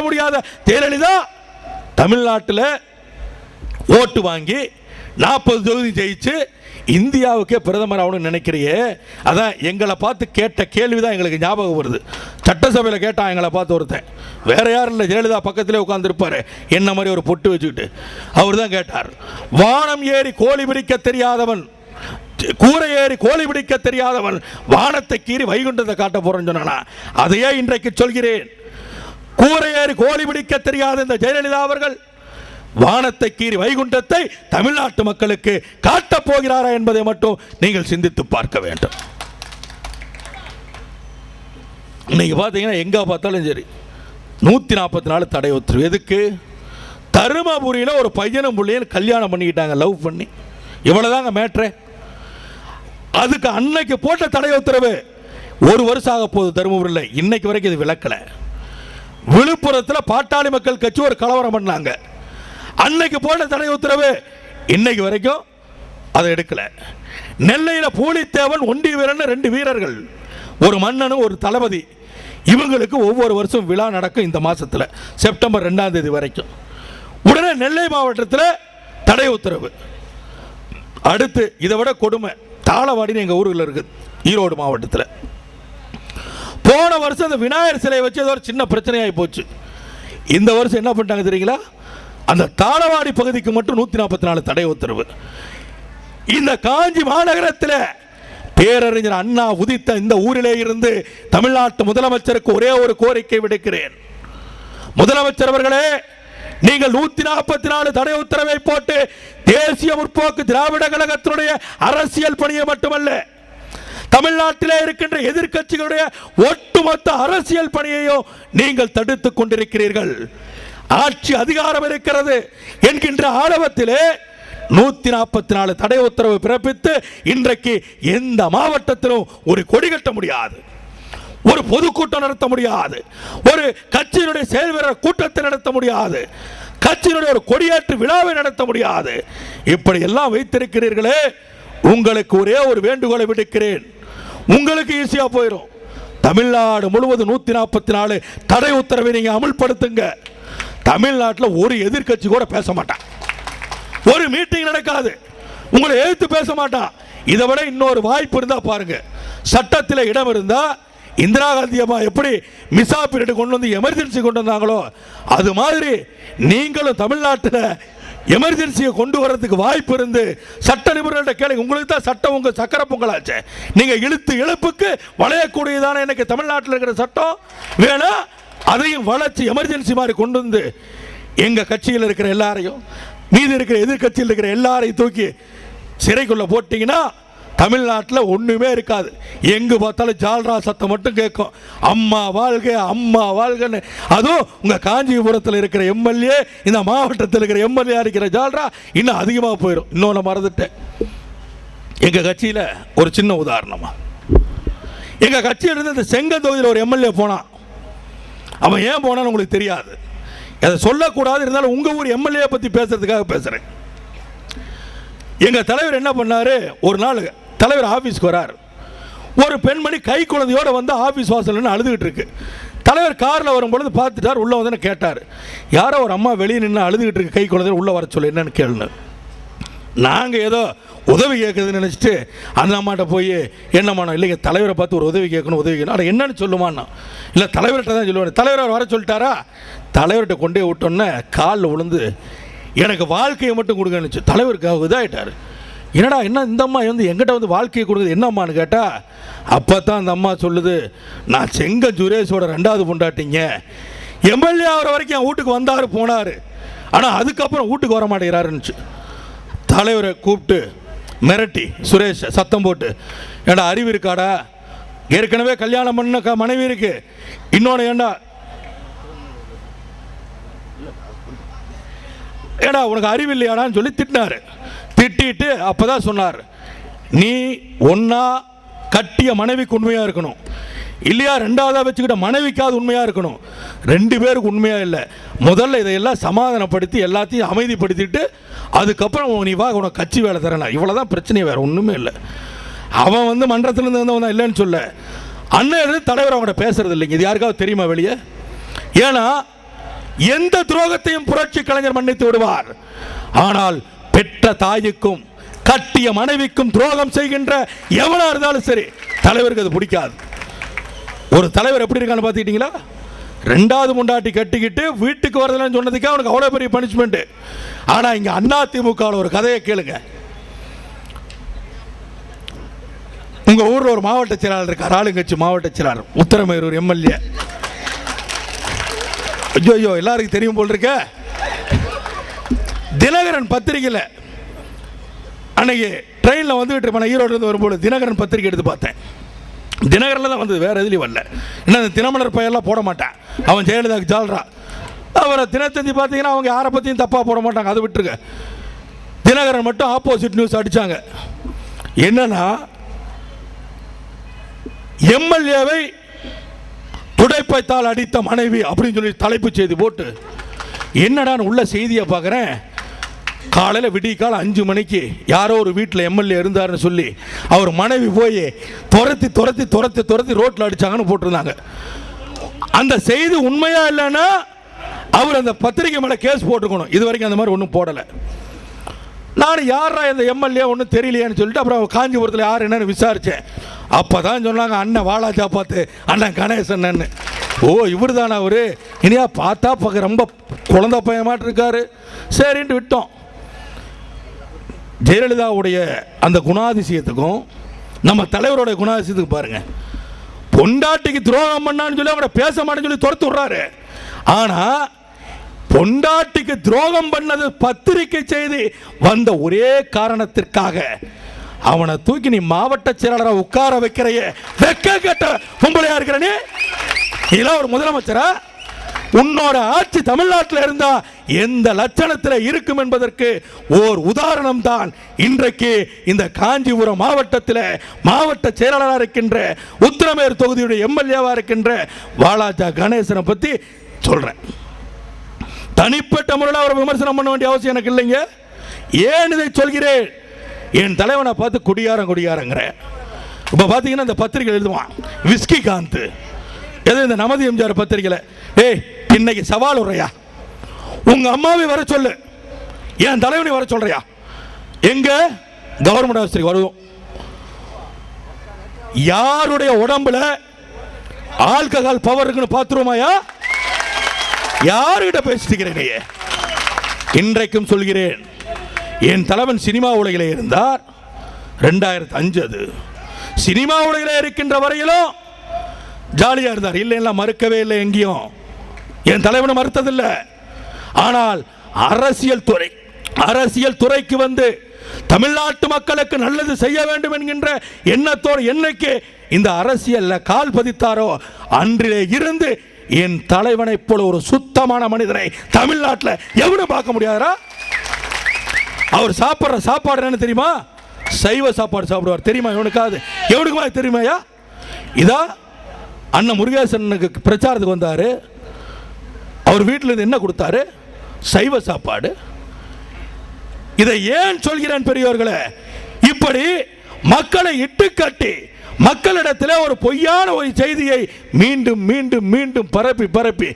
முடியாத ஜெயலலிதா தமிழ்நாட்டில் ஓட்டு வாங்கி 40 தொகுதி ஜெயிச்சு இந்தியாவுக்கே பிரதமர் ஆகணும்னு நினைக்கிறியே. அதான் எங்களை பார்த்து கேட்ட கேள்விதான் எங்களுக்கு ஞாபகம் வருது. சட்டசபையில் கேட்டான் எங்களை பார்த்து ஒருத்தன், வேற யாரும் இல்லை, ஜெயலலிதா பக்கத்திலே உட்காந்துருப்பாரு என்ன மாதிரி ஒரு பொட்டு வச்சுக்கிட்டு. அவர் தான் கேட்டார், வானம் ஏறி கோழி பிடிக்க தெரியாதவன், கூரை ஏறி கோழி பிடிக்க தெரியாதவன் வானத்தை கீறி வைகுண்டத்தை காட்ட போறேன்னு சொன்னா, அதையே இன்றைக்கு சொல்கிறேன். கூரை ஏறி கோழி பிடிக்க தெரியாத இந்த ஜெயலலிதா அவர்கள் வானத்தை கீறி வைகுண்டத்தை தமிழ்நாட்டு மக்களுக்கு காட்டப் போகிறாரா என்பதை மட்டும் நீங்கள் சிந்தித்து பார்க்க வேண்டும். இன்னைக்கு பார்த்தீங்கன்னா எங்க பார்த்தாலும் சரி 144 தடை உத்தரவு. எதுக்கு? தருமபுரியில் ஒரு பையனும் பிள்ளையும் கல்யாணம் பண்ணிக்கிட்டாங்க, லவ் பண்ணி. இவ்வளவுதாங்க மேட்ரு. அதுக்கு அன்னைக்கு போட்ட தடை உத்தரவு 1 வருஷம் ஆக போகுது தருமபுரியில். இன்னைக்கு வரைக்கும் இது விளக்கல. விழுப்புரத்தில் பாட்டாளி மக்கள் கட்சி ஒரு கலவரம் பண்ணாங்க, அன்னைக்கு போட்ட தடை உத்தரவு இன்னைக்கு வரைக்கும் அதை எடுக்கல. நெல்லையில் பூலித்தேவன் ஒண்டி வீரன் 2 வீரர்கள், ஒரு மன்னனும் ஒரு தளபதி, இவங்களுக்கு ஒவ்வொரு வருஷம் விழா நடக்கும் இந்த மாசத்துல செப்டம்பர் 2ஆம் தேதி வரைக்கும். உடனே நெல்லை மாவட்டத்தில் தடை உத்தரவு. அடுத்து இதை விட கொடுமை தாளவாடின்னு எங்க ஊரில் இருக்கு, ஈரோடு மாவட்டத்தில். போன வருஷம் அந்த விநாயகர் சிலையை வச்சு ஏதோ ஒரு சின்ன பிரச்சனையாகி போச்சு. இந்த வருஷம் என்ன பண்ணிட்டாங்க தெரியுங்களா? அந்த தாளவாடி பகுதிக்கு மட்டும் 144 தடை உத்தரவு. இந்த காஞ்சி மாநகரத்தில் பேரறிஞர் அண்ணா உதித்த இந்த ஊரிலே இருந்து தமிழ்நாட்டு முதலமைச்சருக்கு ஒரே ஒரு கோரிக்கை விடுக்கிறேன். முதலமைச்சர் அவர்களே, நீங்கள் 144 தடை உத்தரவை போட்டு தேசிய முற்போக்கு திராவிட கழகத்தினுடைய அரசியல் பணியை மட்டுமல்ல, தமிழ்நாட்டிலே இருக்கின்ற எதிர்க்கட்சிகளுடைய ஒட்டுமொத்த அரசியல் பணியையும் நீங்கள் தடுத்துக் கொண்டிருக்கிறீர்கள். ஆட்சி அதிகாரம் இருக்கிறது என்கின்ற ஆணவத்திலே 144 தடை உத்தரவு பிறப்பித்து இன்றைக்கு எந்த மாவட்டத்திலும் ஒரு கொடி கட்ட முடியாது, ஒரு பொதுக்கூட்டம் நடத்த முடியாது, ஒரு கட்சியினுடைய செயல் வீரர் கூட்டத்தை நடத்த முடியாது, கட்சியினுடைய ஒரு கொடியேற்று விழாவை நடத்த முடியாது. இப்படி எல்லாம் வைத்திருக்கிறீர்களே, உங்களுக்கு ஒரே ஒரு வேண்டுகோளை விடுக்கிறேன். உங்களுக்கு ஈஸியா போயிடும். தமிழ்நாடு முழுவதும் 144 தடை உத்தரவை நீங்க அமல்படுத்துங்க. தமிழ்நாட்டில் ஒரு எதிர்க்கட்சி கூட பேச மாட்டான், ஒரு மீட்டிங் நடக்காது, உங்களை எதிர்த்து பேச மாட்டான். இதை விட இன்னொரு வாய்ப்பு இருந்தா பாருங்க. சட்டத்தில் இடம் இருந்தா இந்திரா காந்தி அம்மா எப்படி மிசா பீரியட் கொண்டு வந்து எமர்ஜென்சி கொண்டு வந்தாங்களோ அது மாதிரி நீங்களும் தமிழ்நாட்டில் எமர்ஜென்சியை கொண்டு வரதுக்கு வாய்ப்பு இருந்து சட்ட நிபுணர்கள்ட்ட கேளுங்க. உங்களுக்கு தான் சட்டம் உங்க சக்கர பொங்கலாச்சு. நீங்க இழுத்து இழுப்புக்கு வளையக்கூடியதான எனக்கு தமிழ்நாட்டில் இருக்கிற சட்டம் வேணா அதையும் வளர்ச்சி எமர்ஜென்சி மாதிரி கொண்டு வந்து எங்க கட்சியில் இருக்கிற எல்லாரையும் மீதி இருக்கிற எதிர்கட்சியில் இருக்கிற எல்லாரையும் தூக்கி சிறைக்குள்ள போட்டீங்கன்னா தமிழ்நாட்டில் ஒண்ணுமே இருக்காது. எங்கு பார்த்தாலும் ஜால்ரா சத்தம் மட்டும் கேட்கும், அம்மா வாழ்க அம்மா வாழ்கன்னு. அதுவும் உங்க காஞ்சிபுரத்தில் இருக்கிற எம்எல்ஏ, இந்த மாவட்டத்தில் இருக்கிற எம்எல்ஏ இருக்கிற ஜால்ரா இன்னும் அதிகமாக போயிடும். இன்னொன்று மறந்துட்டேன், எங்க கட்சியில் ஒரு சின்ன உதாரணமா, எங்க கட்சியிலிருந்து இந்த செங்கல் தொகுதியில் ஒரு எம்எல்ஏ போனான். அவன் ஏன் போனான்னு உங்களுக்கு தெரியாது, அதை சொல்லக்கூடாது, இருந்தாலும் உங்க ஊர் எம்எல்ஏ பத்தி பேசுறதுக்காக பேசுறேன். எங்க தலைவர் என்ன பண்ணாரு, ஒரு நாள் தலைவர் ஆபீஸ்க்கு வரார், ஒரு பெண்மணி கை குழந்தையோட வந்து ஆபீஸ் வாசல்னு அழுதுகிட்டு இருக்கு. தலைவர் காரில் வரும்பொழுது பார்த்துட்டார், உள்ள வந்து கேட்டார், யாரோ ஒரு அம்மா வெளியே நின்று அழுதுகிட்டு இருக்கு, கை குழந்தை உள்ள வர சொல்லு என்னன்னு கேளுன்னு. நாங்கள் ஏதோ உதவி கேட்குறதுன்னு நினச்சிட்டு அந்த அம்மாட்ட போய் என்னம்மாண்ணா, இல்லைங்க தலைவரை பார்த்து ஒரு உதவி கேட்கணும், உதவி கேட்கணும். ஆனால் என்னன்னு சொல்லுமாண்ணா, இல்லை தலைவர்கிட்ட தான் சொல்லுவாங்க. தலைவர் வர சொல்லிட்டாரா, தலைவர்கிட்ட கொண்டே விட்டோன்னே காலில் விழுந்து எனக்கு வாழ்க்கையை மட்டும் கொடுங்கன்னு. தலைவருக்கு இதாகிட்டார், என்னடா என்ன இந்த அம்மா வந்து எங்கிட்ட வந்து வாழ்க்கையை கொடுக்குது என்னம்மான்னு கேட்டால், அப்போ தான் அந்த அம்மா சொல்லுது, நான் செங்க சுரேஷோட 2வது பொண்டாட்டிங்க, எம்எல்ஏ ஆகிற வரைக்கும் என் வீட்டுக்கு வந்தார் போனார், ஆனால் அதுக்கப்புறம் வீட்டுக்கு வர மாட்டேங்கிறாருன்னுச்சு. தலைவரை கூப்பிட்டு மிரட்டி சுரேஷ் சத்தம் போட்டு, ஏண்டா அறிவு இருக்காடா, ஏற்கனவே கல்யாணம் பண்ண மனைவி இருக்கு, இன்னொன்று ஏண்டா ஏடா உனக்கு அறிவு இல்லையாடான்னு சொல்லி திட்டினார். திட்டிட்டு அப்பதான் சொன்னார், நீ ஒன்னா கட்டிய மனைவிக்கு உண்மையா இருக்கணும், இல்லையா 2வதா வச்சுக்கிட்ட மனைவிக்காவது உண்மையா இருக்கணும். 2 பேருக்கு உண்மையா இல்லை. முதல்ல இதையெல்லாம் சமாதானப்படுத்தி எல்லாத்தையும் அமைதிப்படுத்திட்டு அதுக்கப்புறம் நீ வா உனக்கு கட்சி வேலை தரலாம். இவ்வளவுதான் பிரச்சனை, வேற ஒண்ணுமே இல்லை. அவன் வந்து மன்றத்திலிருந்து வந்தவன் இல்லைன்னு சொல்ல, அண்ணன் தலைவர் அவங்கள்ட்ட பேசுறது இல்லைங்க. இது யாருக்காவது தெரியுமா வெளியே? ஏன்னா எந்த துரோகத்தையும் புரட்சி கலைஞர் மன்னித்து விடுவார். ஆனால் பெற்ற தாய்க்கும் கட்டிய மனைவிக்கும் துரோகம் செய்கின்ற எவனா இருந்தாலும் சரி தலைவருக்கு அது பிடிக்காது. ஒரு தலைவர் எப்படி இருக்கான்னு பார்த்துக்கிட்டீங்களா? ரெண்டாவது முண்டாட்டி கட்டிக்கிட்டு வீட்டுக்கு வரதுன்னு சொன்னதுக்கு அவனுக்கு அவ்வளோ பெரிய பனிஷ்மெண்ட். ஆனால் இங்கே அதிமுக ஒரு கதையை கேளுங்க. உங்க ஊரில் ஒரு மாவட்ட செயலாளர் இருக்கார், ஆளுங்கட்சி மாவட்ட செயலாளர், உத்தரமேரூர் எம்எல்ஏ. ஐயோ எல்லாருக்கும் தெரியும் போல் இருக்க. தினகரன் பத்திரிகையில் அன்னைக்கு ட்ரெயினில் வந்துகிட்டு இருப்பேன், ஈரோடு வரும்போது தினகரன் பத்திரிகை எடுத்து பார்த்தேன். தினகரில் தான் வந்தது, வேறு எதுலேயும் வரல. என்ன தினமலர் பெயர்லாம் போட மாட்டேன், அவன் ஜெயலலிதாவுக்கு ஜால்ரா. அவரை தினத்தந்தி பார்த்தீங்கன்னா அவங்க யாரை பற்றியும் தப்பாக போட மாட்டாங்க, அதை விட்டுருங்க. தினகரன் மட்டும் ஆப்போசிட் நியூஸ் அடித்தாங்க. என்னன்னா எம்எல்ஏவை துடைப்பைத்தால் அடித்த மனைவி அப்படின்னு சொல்லி தலைப்பு செய்தி போட்டு, என்னடா உள்ள செய்தியை பார்க்குறேன். காலையில் விடிய 5 மணிக்கு யாரோ ஒரு வீட்டில் எம்எல்ஏ இருந்தாருன்னு சொல்லி அவர் மனைவி போய் துரத்தி ரோட்டில் அடிச்சாங்கன்னு போட்டிருந்தாங்க. அந்த செய்தி உண்மையா இல்லைன்னா அவர் அந்த பத்திரிகை மேலே கேஸ் போட்டுக்கணும். இது வரைக்கும் அந்த மாதிரி ஒன்றும் போடலை. நான் யாரா இந்த எம்எல்ஏ ஒன்றும் தெரியலையான்னு சொல்லிட்டு அப்புறம் காஞ்சிபுரத்தில் யார் என்னன்னு விசாரித்தேன். அப்போ தான் சொன்னாங்க அண்ணன் வாலாஜா பார்த்து அண்ணன் கணேசன். ஓ இவர் தானே அவர், இனியா பார்த்தா பார்க்க ரொம்ப குழந்தை பையமாட்டு இருக்காரு, சரின்ட்டு விட்டோம். ஜெயலலிதாவுடைய அந்த குணாதிசயத்துக்கும் நம்ம தலைவருடைய குணாதிசயத்துக்கு பாருங்க. பொண்டாட்டிக்கு துரோகம் பண்ணான்னு சொல்லி அவங்கள பேச மாட்டேன்னு சொல்லி துரத்து விடுறாரு. ஆனால் பொண்டாட்டிக்கு துரோகம் பண்ணது பத்திரிகை செய்தி வந்த ஒரே காரணத்திற்காக அவனை தூக்கி நீ மாவட்ட செயலாளராக உட்கார வைக்கிறைய வெக்க கட்ட பொம்பளையா இருக்கிறனே, இதெல்லாம் ஒரு முதலமைச்சரா? உன்னோட ஆட்சி தமிழ்நாட்டில் இருந்தா எந்த லட்சணத்தில் இருக்கும் என்பதற்கு ஓர் உதாரணம் தான் இன்றைக்கு இந்த காஞ்சிபுரம் மாவட்டத்தில் மாவட்ட செயலாளராக இருக்கின்ற உத்திரமேர் தொகுதியுடைய எம்எல்ஏவா இருக்கின்ற வாலாஜா கணேசனை பற்றி சொல்றேன். தனிப்பட்ட முறையில் அவரை விமர்சனம் பண்ண வேண்டிய அவசியம் எனக்கு இல்லைங்க. ஏன் இதை சொல்கிறேன்? என் தலைவனை பார்த்து குடியாரங்கிற. இப்போ பார்த்தீங்கன்னா இந்த பத்திரிகை எழுதுவான் விஸ்கி காந்த், எது இந்த நமதி எம்ஜிஆர் பத்திரிகையில், ஏய் இன்னைக்கு சவால் உரையா, உங்க அம்மாவை வர சொல்லு, என் தலைவனை வர சொல்றியா? எங்க கவர்மெண்ட் ஆஃபீஸருக்கு வருவோம். யாருடைய உடம்புல ஆல்கஹால் பவர் இருக்குன்னு பார்த்துருமாயா? யாருகிட்ட பேசிட்டு? இன்றைக்கும் சொல்கிறேன், என் தலைவன் சினிமா உலகிலே இருந்தார். 2005 அது. சினிமா உலகிலே இருக்கின்ற வரையிலும் ஜாலியா இருந்தார், இல்லைன்னா மறுக்கவே இல்லை, எங்கேயும் என் தலைவனை மறுத்ததில்லை. ஆனால் அரசியல் துறைக்கு வந்து தமிழ்நாட்டு மக்களுக்கு நல்லது செய்ய வேண்டும் என்கின்ற எண்ணத்தோடு என்னைக்கு இந்த அரசியல்ல கால் பதித்தாரோ அன்றிலே இருந்து என் தலைவனை போல ஒரு சுத்தமான மனிதனை தமிழ்நாட்டில் எவனும் பார்க்க முடியாதா? அவர் சாப்பிட்ற சாப்பாடு என்ன தெரியுமா? சைவ சாப்பாடு சாப்பிடுவார். தெரியுமா இவனுக்காவது? எவனுக்குமா தெரியுமாயா? இதா அண்ணன் முருகேசனுக்கு பிரச்சாரத்துக்கு வந்தார். அவர் வீட்டில் இருந்து என்ன கொடுத்தாரு? சைவ சாப்பாடு. இதை ஏன் சொல்கிறேன் பெரியவர்களே? இப்படி மக்களை இட்டுக்கட்டி மக்களிடத்தில் ஒரு பொய்யான ஒரு செய்தியை மீண்டும் மீண்டும் மீண்டும் பரப்பி